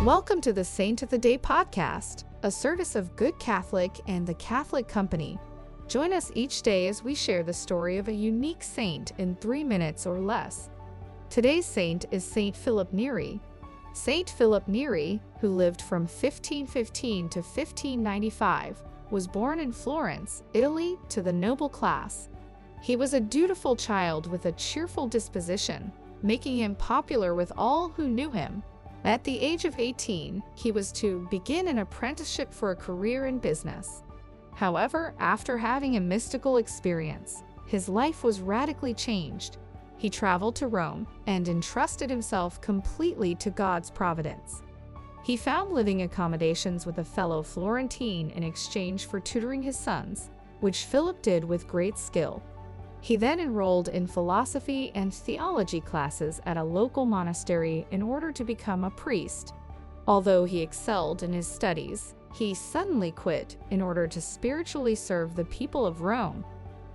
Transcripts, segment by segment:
Welcome to the Saint of the Day podcast, a service of Good Catholic and the Catholic Company. Join us each day as we share the story of a unique saint in 3 minutes or less. Today's saint is Saint Philip Neri. Saint Philip Neri, who lived from 1515 to 1595, was born in Florence, Italy, to the noble class. He was a dutiful child with a cheerful disposition, making him popular with all who knew him. At the age of 18, he was to begin an apprenticeship for a career in business. However, after having a mystical experience, his life was radically changed. He traveled to Rome and entrusted himself completely to God's providence. He found living accommodations with a fellow Florentine in exchange for tutoring his sons, which Philip did with great skill. He then enrolled in philosophy and theology classes at a local monastery in order to become a priest. Although he excelled in his studies, he suddenly quit in order to spiritually serve the people of Rome.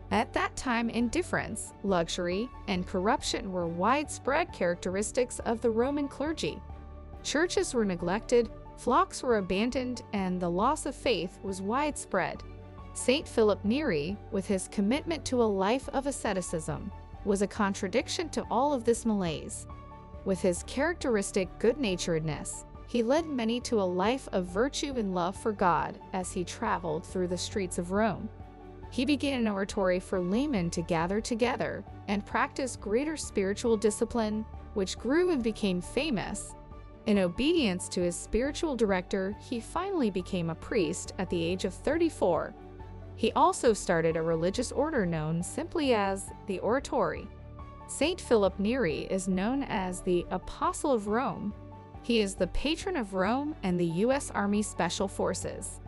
At that time, indifference, luxury, and corruption were widespread characteristics of the Roman clergy. Churches were neglected, flocks were abandoned, and the loss of faith was widespread. Saint Philip Neri, with his commitment to a life of asceticism, was a contradiction to all of this malaise. With his characteristic good-naturedness, he led many to a life of virtue and love for God as he traveled through the streets of Rome. He began an oratory for laymen to gather together and practice greater spiritual discipline, which grew and became famous. In obedience to his spiritual director, he finally became a priest at the age of 34. He also started a religious order known simply as the Oratory. Saint Philip Neri is known as the Apostle of Rome. He is the patron of Rome and the U.S. Army Special Forces.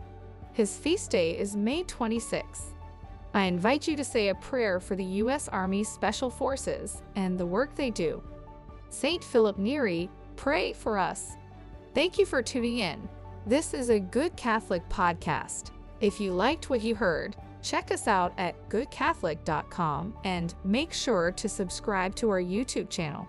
His feast day is May 26. I invite you to say a prayer for the U.S. Army Special Forces and the work they do. Saint Philip Neri, pray for us. Thank you for tuning in. This is a Good Catholic podcast. If you liked what you heard, check us out at goodcatholic.com and make sure to subscribe to our YouTube channel.